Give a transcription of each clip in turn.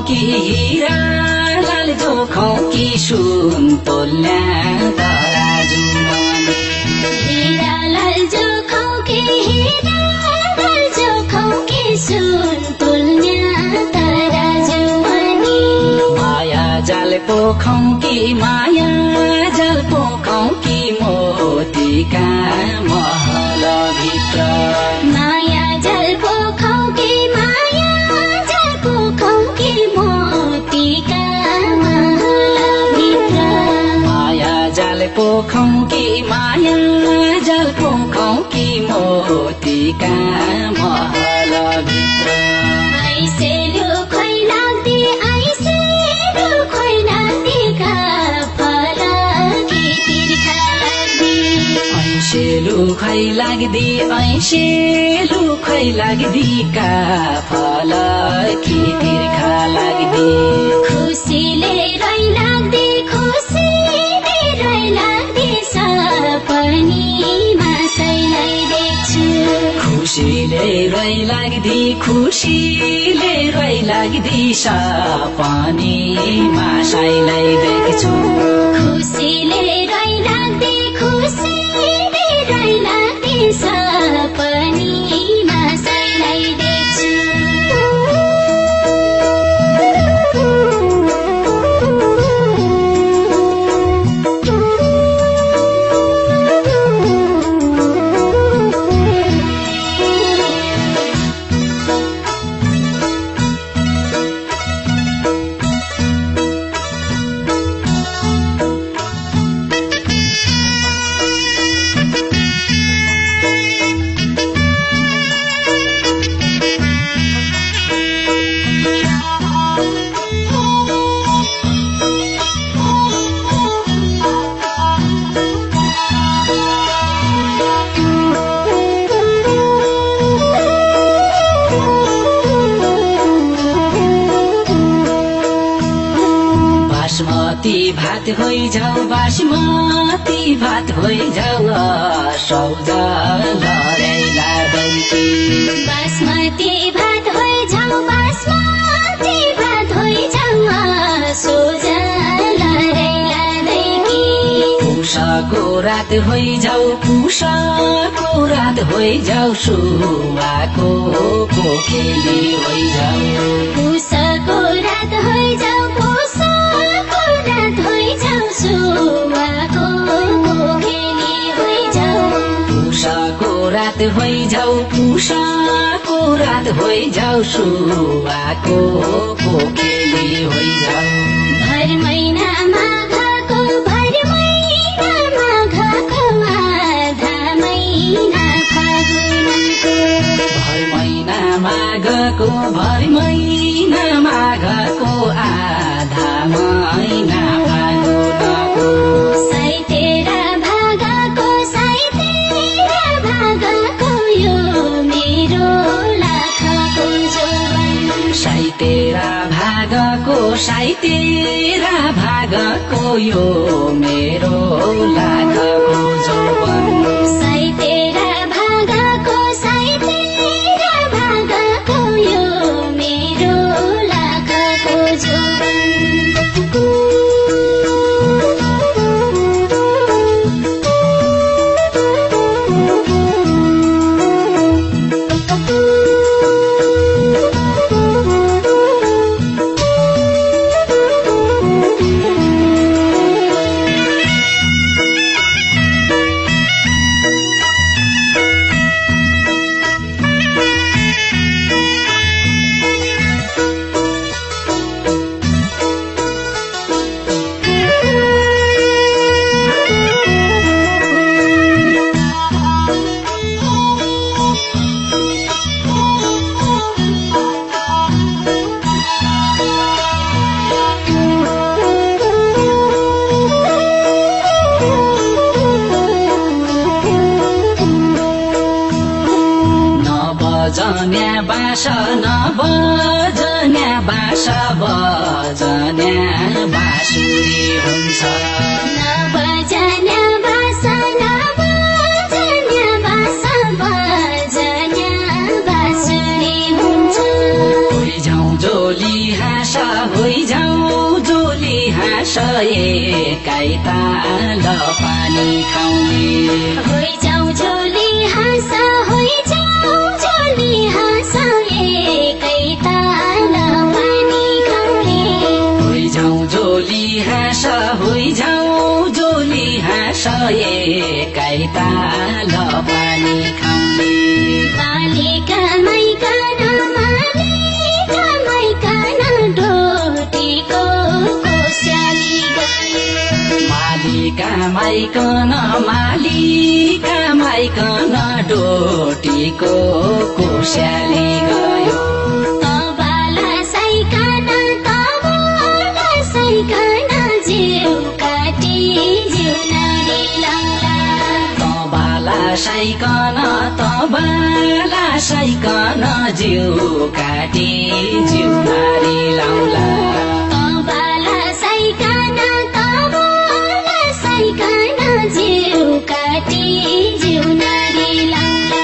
कि हीरा लाल जोखौं कि सुन तोल्या तराजु मनी हीरा लाल जोखौं कि हीरा लाल जोखौं कि सुन तोल्या तराजु मनी माया जाल पोखौं कि माया जाल पोखौं कि मोतीका महलभित्र माया जाल पोखौं कि माया जाल पोखौं कि मोतीका महलभित्र माया जाल पोखौं कि माया जाल पोखौं कि मोतीका महलभित्र ऐसे लुखै लाग्दी ऐसे लुखै लाग्दीका फल कि तिर्खा लाग्दी ऐसे लुखै लाग्दी ऐसे लुखै लाग्दीका फल कि तिर्खा लाग्दी खुसीले रोइ लाग्दी खुसीले रोइ लाग्दी सपनीमा सैलाई देख्छु खुसीले रोइ लाग्दी खुसीले रोइ लाग्दी सपनीमा साइलाई देख्छु खुसीले रोइ लाग्दी खुसीले रोइ लाग्दी सपनीमा सैलाई देख्छु बासमती भात होइजाऊ बासमती भात होइजाऊ सौजा लरेला दैकी बासमती भात होइजाऊ बासमती भात होइजाऊ सोझा लरेला दैकी पुषको रात होइजाऊ पुषको रात होइजाऊ सुवाको पोखेली होइजाऊ पुषको रात होइजाऊ पुषको रात होइजाऊ सुवाको पोखेली होइजाऊ पुषको रात होइजाऊ पुषको रात होइजाऊ सुवाको पोखेली होइजाऊ भर महिना माघको आधा महिना फागुनको भर महिना माघको आधा महिना फागुनको सैतेरा भागको यो मेरो लाखको जोवन साइतेरा भागको यो मेरो लाखको जौवन सैतेरा भागको यो मेरो लाखको जोवन बजन्या बाँस बजन्या बाँसुरी हुन्छ नबजन्या बाँस बजन्या बाँसुरी हुन्छ झौँ जोली हाँस हाँस एकै ताल पानी खाउने होइजाऊ झोली हाँस होइजाऊ झोली हाँस एकै ताल पानी खाउने होइजाऊ जोली हाँस होइजाऊ जोली हाँस एकै ताल पानी खाउने मालिका माइकन मालिका माइकन डोटीको कोस्याली गयो मालिका माइकन मालिका माइकन डोटीको कोस्याली गयो तबला साइकन जिउ काटी जिउ नारी लाउला तबला साइकन जिउ काटी जिउ नारी लाउला तबला साइकन जिउ काटी जिउ नारी लाउला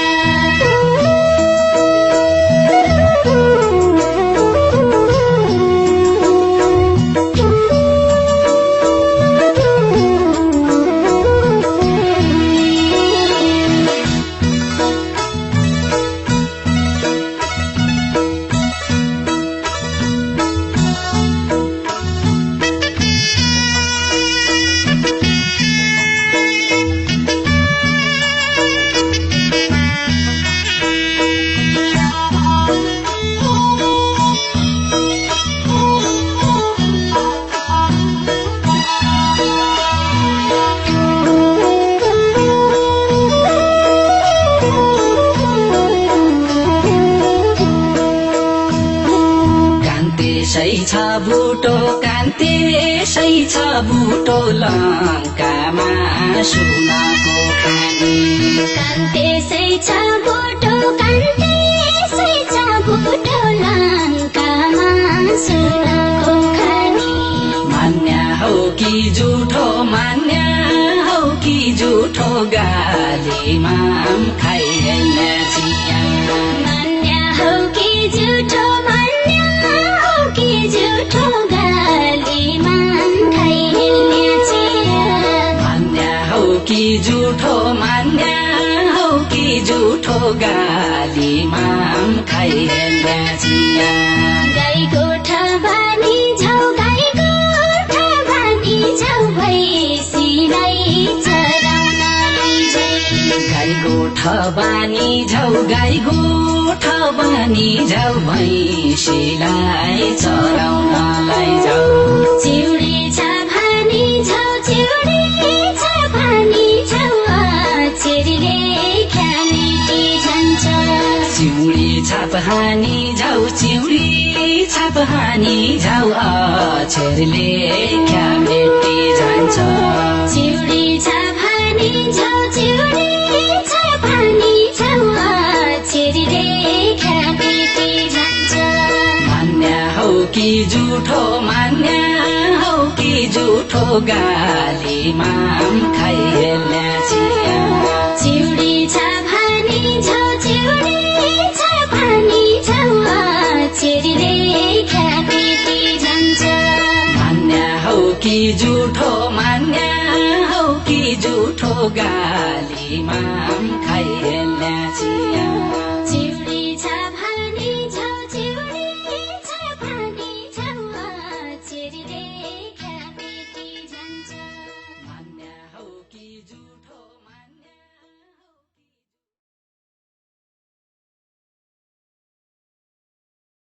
कान्तेसै छ बुटो लङ्कामा सुनको खानी कान्तेसै छ बुटो लङ्कामा सुनको खानी मान्या हौ कि झुठो गालीमा खाइहेल्ने चिया मान्या हौ कि झुठो गालीमा खाइहेल्ने चिया मान्या हौ कि झुठो गालीमा खाइहेल्ने चिया गाई गोठा बानी झौ भैँसीलाई चराउन लैजाऊ गाई गोठा बानी झौ भैँसीलाई चराउन लैजाऊ चिउडी छाभानी झौ चेरीले ख्यामेटी जान्छ चिउडी छाप हानी झौ अक्षरले ख्यामेटी जान्छ चिउडी छाभानी झौ चेरीले ख्यामेटी जान्छ मान्या हौ कि झुठो गालीमा खाइहेल्ने चिया चिउडी छाभानी झौ चेरीले ख्यामेटी जान्छ मान्या हौ कि झुठो गालीमा खाइहेल्ने चिया